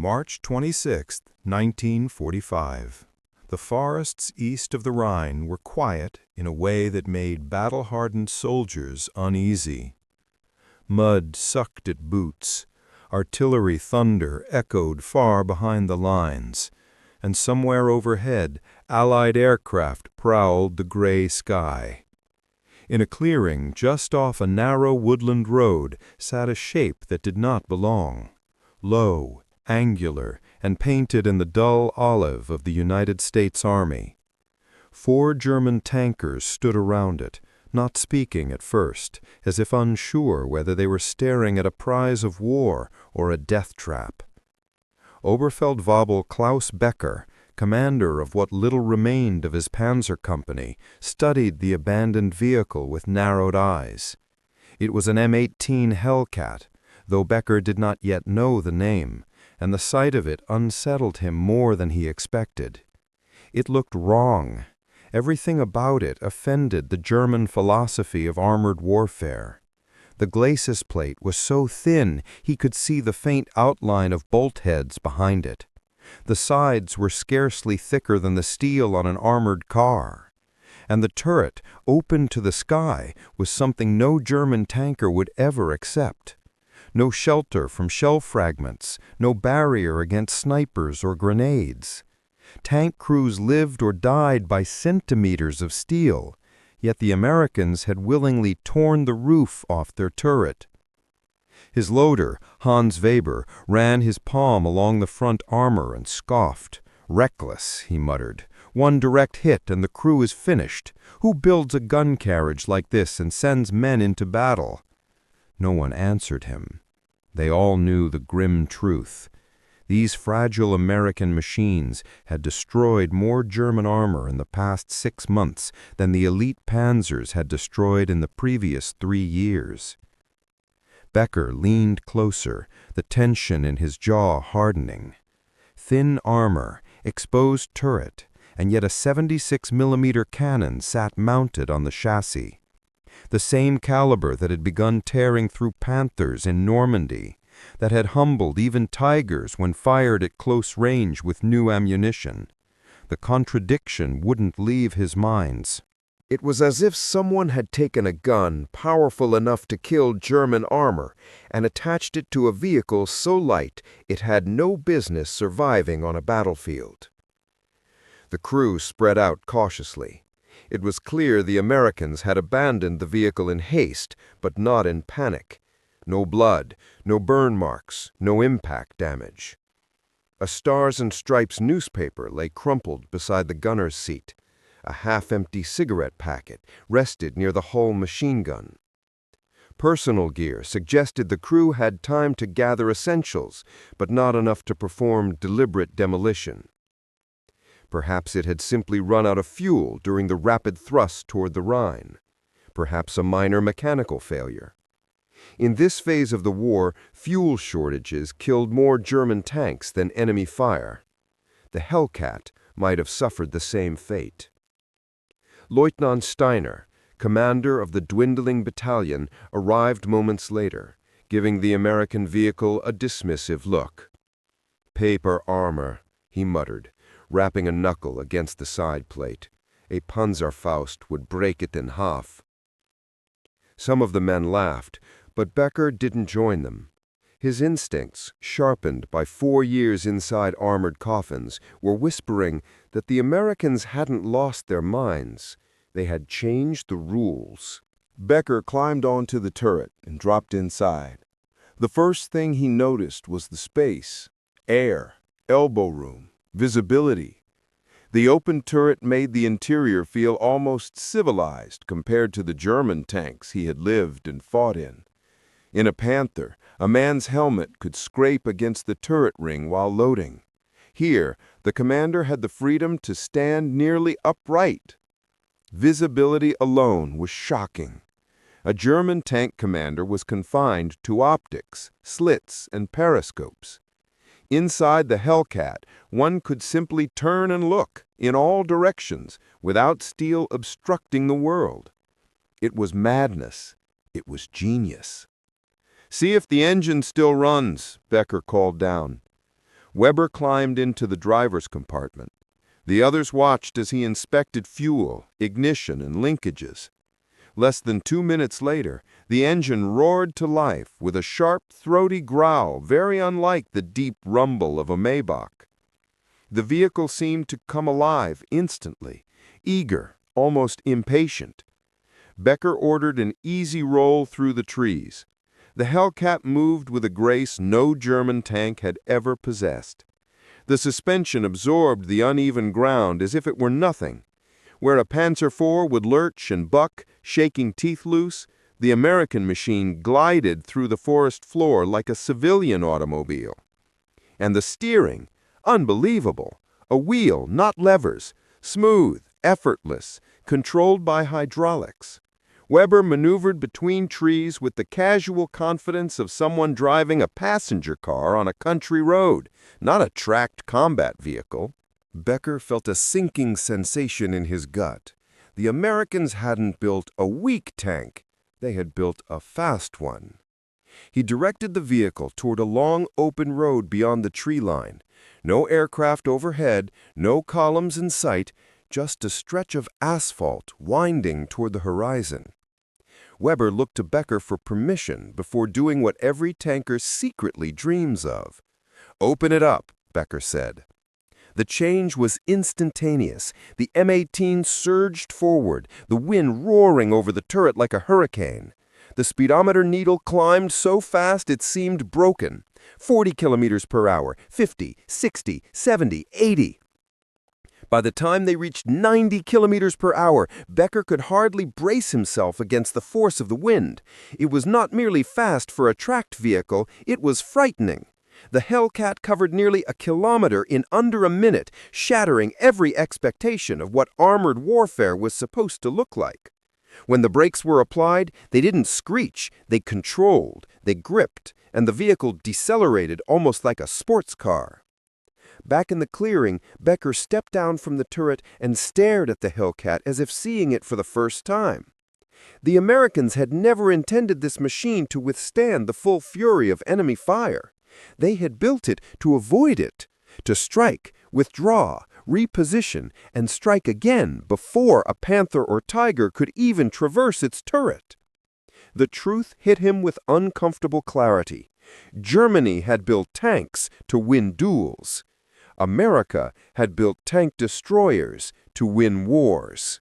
March 26, 1945. The forests east of the Rhine were quiet in a way that made battle-hardened soldiers uneasy. Mud sucked at boots, artillery thunder echoed far behind the lines, and somewhere overhead Allied aircraft prowled the gray sky. In a clearing just off a narrow woodland road sat a shape that did not belong. Low, angular, and painted in the dull olive of the United States Army. 4 German tankers stood around it, not speaking at first, as if unsure whether they were staring at a prize of war or a death trap. Oberfeldwebel Klaus Becker, commander of what little remained of his Panzer company, studied the abandoned vehicle with narrowed eyes. It was an M18 Hellcat, though Becker did not yet know the name, and the sight of it unsettled him more than he expected. It looked wrong. Everything about it offended the German philosophy of armored warfare. The glacis plate was so thin he could see the faint outline of bolt heads behind it. The sides were scarcely thicker than the steel on an armored car. And the turret, open to the sky, was something no German tanker would ever accept. No shelter from shell fragments, no barrier against snipers or grenades. Tank crews lived or died by centimeters of steel, yet the Americans had willingly torn the roof off their turret. His loader, Hans Weber, ran his palm along the front armor and scoffed. "Reckless," he muttered. "One direct hit and the crew is finished. Who builds a gun carriage like this and sends men into battle?" No one answered him. They all knew the grim truth. These fragile American machines had destroyed more German armor in the past 6 months than the elite Panzers had destroyed in the previous 3 years. Becker leaned closer, the tension in his jaw hardening. Thin armor, exposed turret, and yet a 76mm cannon sat mounted on the chassis. The same caliber that had begun tearing through Panthers in Normandy, that had humbled even Tigers when fired at close range with new ammunition. The contradiction wouldn't leave his mind. It was as if someone had taken a gun powerful enough to kill German armor and attached it to a vehicle so light it had no business surviving on a battlefield. The crew spread out cautiously. It was clear the Americans had abandoned the vehicle in haste, but not in panic. No blood, no burn marks, no impact damage. A Stars and Stripes newspaper lay crumpled beside the gunner's seat. A half-empty cigarette packet rested near the hull machine gun. Personal gear suggested the crew had time to gather essentials, but not enough to perform deliberate demolition. Perhaps it had simply run out of fuel during the rapid thrust toward the Rhine. Perhaps a minor mechanical failure. In this phase of the war, fuel shortages killed more German tanks than enemy fire. The Hellcat might have suffered the same fate. Lieutenant Steiner, commander of the dwindling battalion, arrived moments later, giving the American vehicle a dismissive look. "Paper armor," he muttered, rapping a knuckle against the side plate. "A Panzerfaust would break it in half." Some of the men laughed, but Becker didn't join them. His instincts, sharpened by 4 years inside armored coffins, were whispering that the Americans hadn't lost their minds. They had changed the rules. Becker climbed onto the turret and dropped inside. The first thing he noticed was the space, air, elbow room, visibility. The open turret made the interior feel almost civilized compared to the German tanks he had lived and fought in. In a Panther, a man's helmet could scrape against the turret ring while loading. Here, the commander had the freedom to stand nearly upright. Visibility alone was shocking. A German tank commander was confined to optics, slits, and periscopes. Inside the Hellcat, one could simply turn and look in all directions without steel obstructing the world. It was madness. It was genius. "See if the engine still runs," Becker called down. Weber climbed into the driver's compartment. The others watched as he inspected fuel, ignition, and linkages. Less than 2 minutes later, the engine roared to life with a sharp, throaty growl very unlike the deep rumble of a Maybach. The vehicle seemed to come alive instantly, eager, almost impatient. Becker ordered an easy roll through the trees. The Hellcat moved with a grace no German tank had ever possessed. The suspension absorbed the uneven ground as if it were nothing. Where a Panzer IV would lurch and buck, shaking teeth loose, the American machine glided through the forest floor like a civilian automobile. And the steering, unbelievable, a wheel, not levers, smooth, effortless, controlled by hydraulics. Weber maneuvered between trees with the casual confidence of someone driving a passenger car on a country road, not a tracked combat vehicle. Becker felt a sinking sensation in his gut. The Americans hadn't built a weak tank. They had built a fast one. He directed the vehicle toward a long open road beyond the tree line. No aircraft overhead, no columns in sight, just a stretch of asphalt winding toward the horizon. Weber looked to Becker for permission before doing what every tanker secretly dreams of. "Open it up," Becker said. The change was instantaneous. The M18 surged forward, the wind roaring over the turret like a hurricane. The speedometer needle climbed so fast it seemed broken. 40 kilometers per hour, 50, 60, 70, 80. By the time they reached 90 kilometers per hour, Becker could hardly brace himself against the force of the wind. It was not merely fast for a tracked vehicle, it was frightening. The Hellcat covered nearly a kilometer in under a minute, shattering every expectation of what armored warfare was supposed to look like. When the brakes were applied, they didn't screech, they controlled, they gripped, and the vehicle decelerated almost like a sports car. Back in the clearing, Becker stepped down from the turret and stared at the Hellcat as if seeing it for the first time. The Americans had never intended this machine to withstand the full fury of enemy fire. They had built it to avoid it, to strike, withdraw, reposition, and strike again before a Panther or Tiger could even traverse its turret. The truth hit him with uncomfortable clarity. Germany had built tanks to win duels. America had built tank destroyers to win wars.